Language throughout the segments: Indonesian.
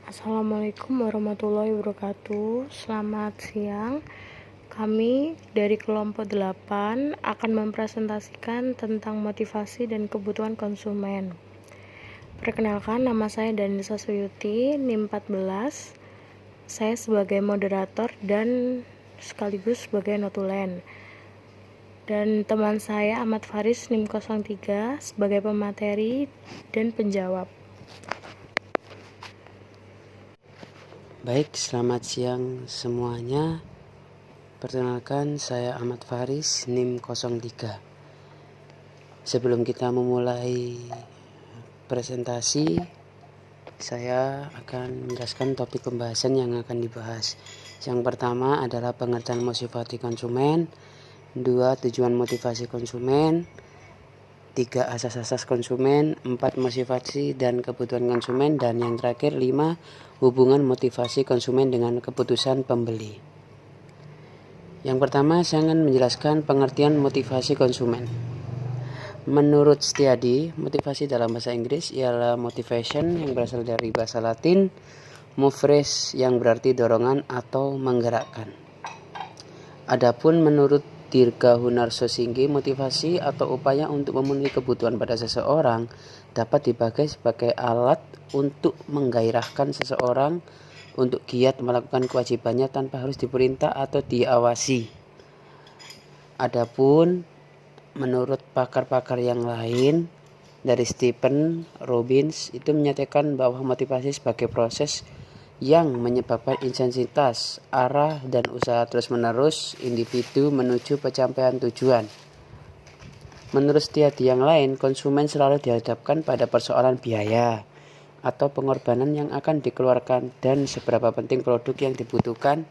Assalamualaikum warahmatullahi wabarakatuh. Selamat siang. Kami dari kelompok 8 akan mempresentasikan tentang motivasi dan kebutuhan konsumen. Perkenalkan, nama saya Danisa Suyuti, NIM 14. Saya sebagai moderator dan sekaligus sebagai notulen. Dan teman saya Ahmad Faris NIM 03 sebagai pemateri dan penjawab. Baik, selamat siang semuanya. Perkenalkan, saya Ahmad Faris, NIM 03. Sebelum kita memulai presentasi, saya akan menjelaskan topik pembahasan yang akan dibahas. Yang pertama adalah pengertian motivasi konsumen, 2. Tujuan motivasi konsumen, 3. Asas-asas konsumen, 4. Motivasi dan kebutuhan konsumen, dan yang terakhir 5. Hubungan motivasi konsumen dengan keputusan pembeli. Yang pertama, saya akan menjelaskan pengertian motivasi konsumen. Menurut Setiadi, motivasi dalam bahasa Inggris ialah motivation yang berasal dari bahasa Latin moveres yang berarti dorongan atau menggerakkan. Adapun menurut Dirga Hunarsosinggi, motivasi atau upaya untuk memenuhi kebutuhan pada seseorang dapat dipakai sebagai alat untuk menggairahkan seseorang untuk giat melakukan kewajibannya tanpa harus diperintah atau diawasi. Adapun menurut pakar-pakar yang lain dari Stephen Robbins itu menyatakan bahwa motivasi sebagai proses yang menyebabkan intensitas, arah, dan usaha terus-menerus individu menuju pencapaian tujuan. Menurut Setiadi yang lain, konsumen selalu dihadapkan pada persoalan biaya atau pengorbanan yang akan dikeluarkan dan seberapa penting produk yang dibutuhkan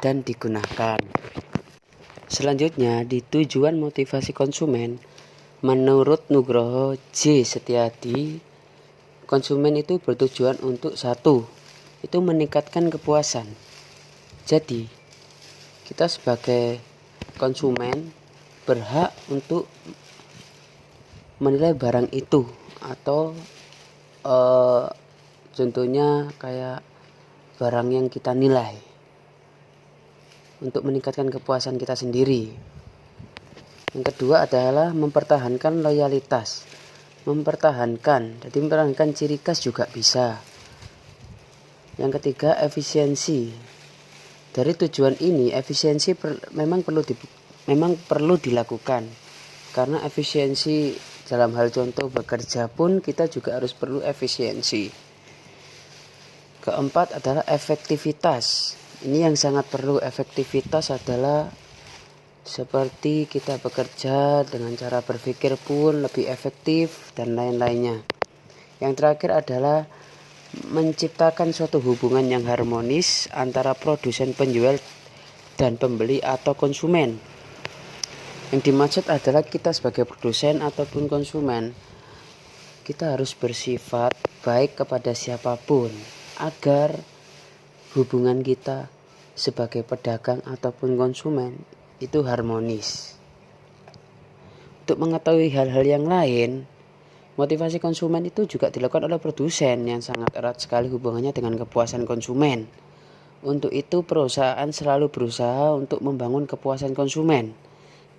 dan digunakan. Selanjutnya, di tujuan motivasi konsumen, menurut Nugroho J. Setiadi, konsumen itu bertujuan untuk satu, itu meningkatkan kepuasan. Jadi, kita sebagai konsumen berhak untuk menilai barang itu, atau contohnya kayak barang yang kita nilai untuk meningkatkan kepuasan kita sendiri. Yang kedua adalah mempertahankan loyalitas. Jadi mempertahankan ciri khas juga bisa. Yang ketiga, efisiensi. Dari tujuan ini, efisiensi memang perlu dilakukan. Karena efisiensi dalam hal contoh bekerja pun kita juga harus perlu efisiensi. Keempat adalah efektivitas. Ini yang sangat perlu. Efektivitas adalah seperti kita bekerja dengan cara berpikir pun lebih efektif dan lain-lainnya. Yang terakhir adalah menciptakan suatu hubungan yang harmonis antara produsen, penjual, dan pembeli atau konsumen. Yang dimaksud adalah kita sebagai produsen ataupun konsumen, kita harus bersifat baik kepada siapapun agar hubungan kita sebagai pedagang ataupun konsumen itu harmonis. Untuk mengetahui hal-hal yang lain, motivasi konsumen itu juga dilakukan oleh produsen yang sangat erat sekali hubungannya dengan kepuasan konsumen. Untuk itu, perusahaan selalu berusaha untuk membangun kepuasan konsumen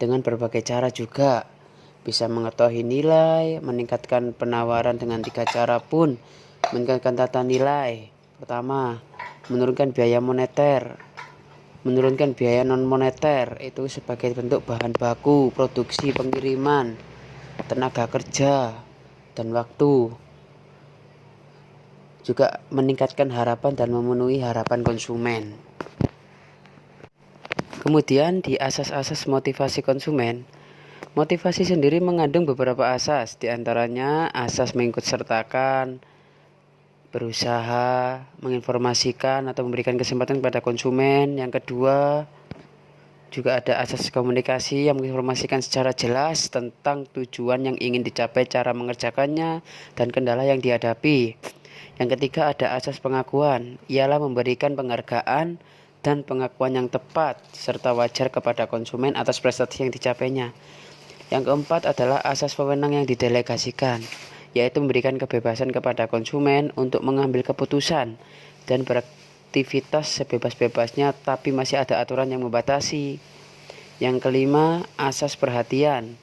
dengan berbagai cara juga. Bisa mengetahui nilai, meningkatkan penawaran dengan 3 cara pun. Meningkatkan tata nilai. Pertama, menurunkan biaya moneter. Menurunkan biaya non-moneter itu sebagai bentuk bahan baku, produksi, pengiriman, tenaga kerja, dan waktu. Juga meningkatkan harapan dan memenuhi harapan konsumen. Kemudian di asas-asas motivasi konsumen, motivasi sendiri mengandung beberapa asas, diantaranya asas mengikutsertakan, berusaha, menginformasikan atau memberikan kesempatan kepada konsumen. Yang kedua, juga ada asas komunikasi yang menginformasikan secara jelas tentang tujuan yang ingin dicapai, cara mengerjakannya, dan kendala yang dihadapi. Yang ketiga ada asas pengakuan, ialah memberikan penghargaan dan pengakuan yang tepat serta wajar kepada konsumen atas prestasi yang dicapainya. Yang keempat adalah asas wewenang yang didelegasikan, yaitu memberikan kebebasan kepada konsumen untuk mengambil keputusan dan beraktivitas sebebas-bebasnya, tapi masih ada aturan yang membatasi. Yang kelima, asas perhatian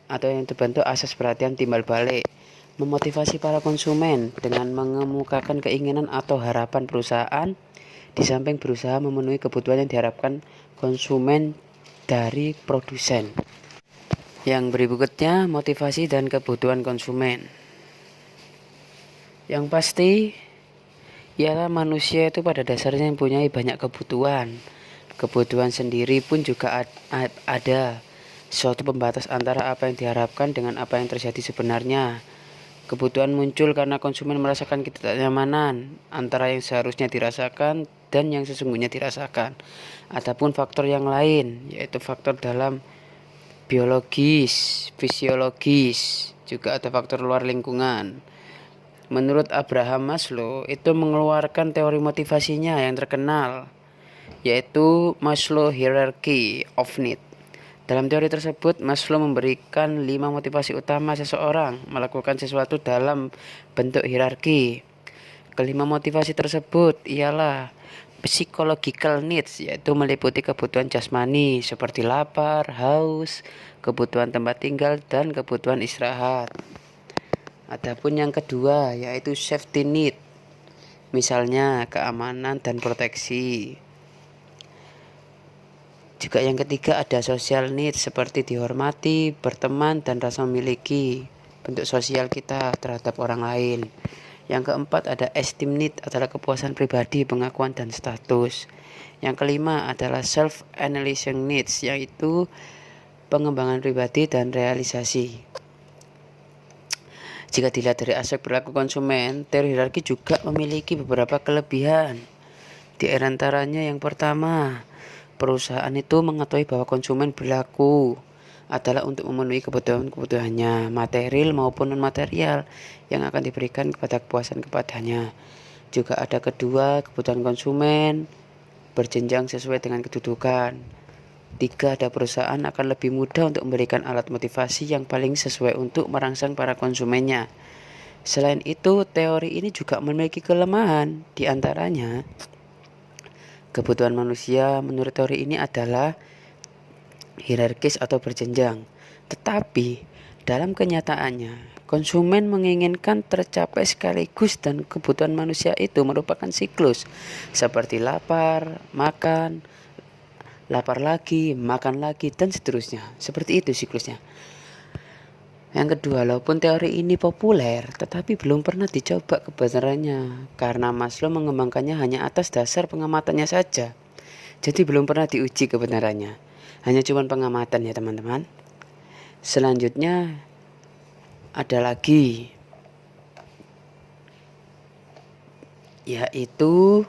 atau yang terbentuk asas perhatian timbal balik, memotivasi para konsumen dengan mengemukakan keinginan atau harapan perusahaan di samping berusaha memenuhi kebutuhan yang diharapkan konsumen dari produsen. Yang berikutnya, motivasi dan kebutuhan konsumen. Yang pasti ialah manusia itu pada dasarnya mempunyai banyak kebutuhan. Kebutuhan sendiri pun juga ada suatu pembatas antara apa yang diharapkan dengan apa yang terjadi sebenarnya. Kebutuhan muncul karena konsumen merasakan ketidaknyamanan antara yang seharusnya dirasakan dan yang sesungguhnya dirasakan. Adapun faktor yang lain, yaitu faktor dalam biologis, fisiologis, juga ada faktor luar lingkungan. Menurut Abraham Maslow, itu mengeluarkan teori motivasinya yang terkenal, yaitu Maslow Hierarchy of Need. Dalam teori tersebut, Maslow memberikan 5 motivasi utama seseorang melakukan sesuatu dalam bentuk hierarki. Kelima motivasi tersebut ialah psychological needs, yaitu meliputi kebutuhan jasmani seperti lapar, haus, kebutuhan tempat tinggal, dan kebutuhan istirahat. Adapun yang kedua yaitu safety need, misalnya keamanan dan proteksi. Juga yang ketiga ada social needs seperti dihormati, berteman, dan rasa memiliki, bentuk sosial kita terhadap orang lain. Yang keempat ada esteem need, adalah kepuasan pribadi, pengakuan, dan status. Yang kelima adalah self-analyzing needs, yaitu pengembangan pribadi dan realisasi. Jika dilihat dari aspek perilaku konsumen, teori hierarki juga memiliki beberapa kelebihan. Di antaranya yang pertama, perusahaan itu mengetahui bahwa konsumen berlaku adalah untuk memenuhi kebutuhannya material maupun non-material yang akan diberikan kepada kepuasan kepadanya. Juga ada kedua, kebutuhan konsumen berjenjang sesuai dengan kedudukan. 3, ada perusahaan akan lebih mudah untuk memberikan alat motivasi yang paling sesuai untuk merangsang para konsumennya. Selain itu, teori ini juga memiliki kelemahan. Di antaranya, kebutuhan manusia menurut teori ini adalah hierarkis atau berjenjang. Tetapi dalam kenyataannya, konsumen menginginkan tercapai sekaligus dan kebutuhan manusia itu merupakan siklus seperti lapar, makan, lapar lagi, makan lagi, dan seterusnya. Seperti itu siklusnya. Yang kedua, walaupun teori ini populer, tetapi belum pernah dicoba kebenarannya karena Maslow mengembangkannya hanya atas dasar pengamatannya saja. Jadi belum pernah diuji kebenarannya. Hanya cuma pengamatan ya teman-teman. Selanjutnya ada lagi, yaitu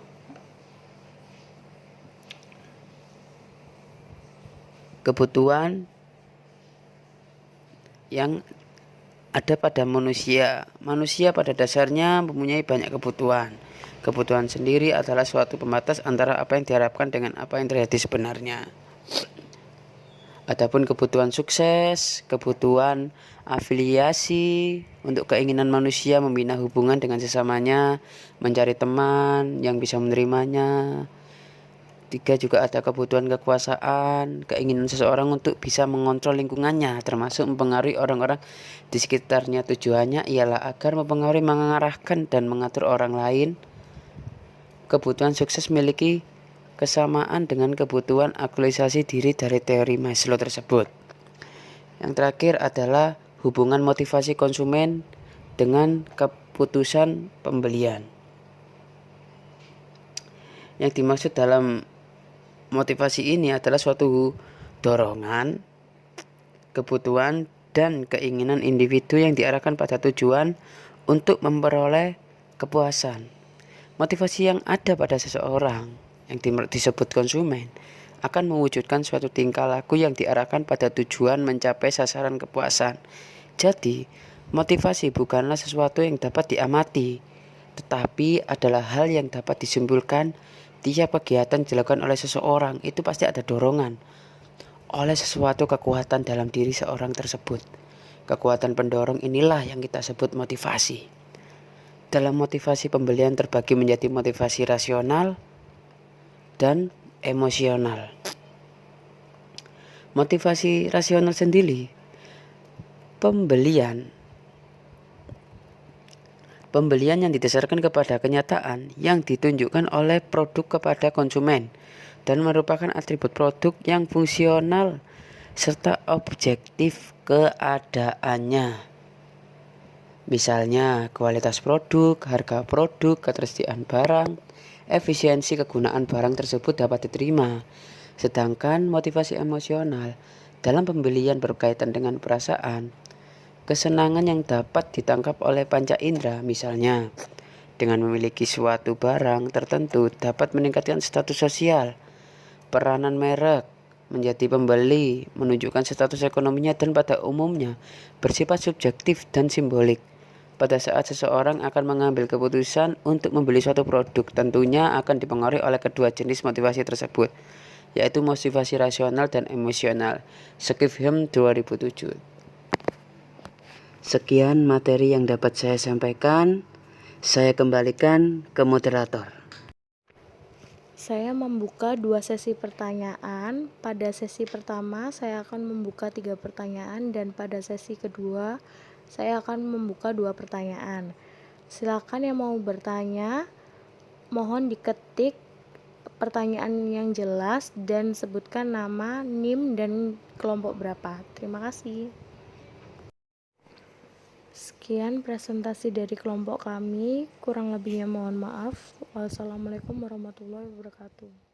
kebutuhan yang ada pada manusia. Manusia pada dasarnya mempunyai banyak kebutuhan. Kebutuhan sendiri adalah suatu pembatas antara apa yang diharapkan dengan apa yang terjadi sebenarnya. Adapun kebutuhan sukses, kebutuhan afiliasi, untuk keinginan manusia membina hubungan dengan sesamanya, mencari teman yang bisa menerimanya. 3, juga ada kebutuhan kekuasaan, keinginan seseorang untuk bisa mengontrol lingkungannya, termasuk mempengaruhi orang-orang di sekitarnya. Tujuannya ialah agar mempengaruhi, mengarahkan, dan mengatur orang lain. Kebutuhan sukses memiliki kesamaan dengan kebutuhan aktualisasi diri dari teori Maslow tersebut. Yang terakhir adalah hubungan motivasi konsumen dengan keputusan pembelian. Yang dimaksud dalam motivasi ini adalah suatu dorongan, kebutuhan, dan keinginan individu yang diarahkan pada tujuan untuk memperoleh kepuasan. Motivasi yang ada pada seseorang yang disebut konsumen akan mewujudkan suatu tingkah laku yang diarahkan pada tujuan mencapai sasaran kepuasan. Jadi, motivasi bukanlah sesuatu yang dapat diamati, tetapi adalah hal yang dapat disimpulkan. Tiap kegiatan dilakukan oleh seseorang itu pasti ada dorongan oleh sesuatu kekuatan dalam diri seorang tersebut. Kekuatan pendorong inilah yang kita sebut motivasi. Dalam motivasi, pembelian terbagi menjadi motivasi rasional dan emosional. Motivasi rasional sendiri, pembelian yang didasarkan kepada kenyataan yang ditunjukkan oleh produk kepada konsumen dan merupakan atribut produk yang fungsional serta objektif keadaannya. Misalnya kualitas produk, harga produk, ketersediaan barang, efisiensi kegunaan barang tersebut dapat diterima. Sedangkan motivasi emosional dalam pembelian berkaitan dengan perasaan, kesenangan yang dapat ditangkap oleh panca indera, misalnya dengan memiliki suatu barang tertentu dapat meningkatkan status sosial. Peranan merek menjadi pembeli menunjukkan status ekonominya dan pada umumnya bersifat subjektif dan simbolik. Pada saat seseorang akan mengambil keputusan untuk membeli suatu produk, tentunya akan dipengaruhi oleh kedua jenis motivasi tersebut, yaitu motivasi rasional dan emosional. Skifhem 2007. Sekian materi yang dapat saya sampaikan. Saya kembalikan ke moderator. Saya membuka 2 sesi pertanyaan. Pada sesi pertama, saya akan membuka 3 pertanyaan dan pada sesi kedua, saya akan membuka 2 pertanyaan. Silakan yang mau bertanya, mohon diketik pertanyaan yang jelas dan sebutkan nama, NIM, dan kelompok berapa. Terima kasih. Sekian presentasi dari kelompok kami, kurang lebihnya mohon maaf. Wassalamualaikum warahmatullahi wabarakatuh.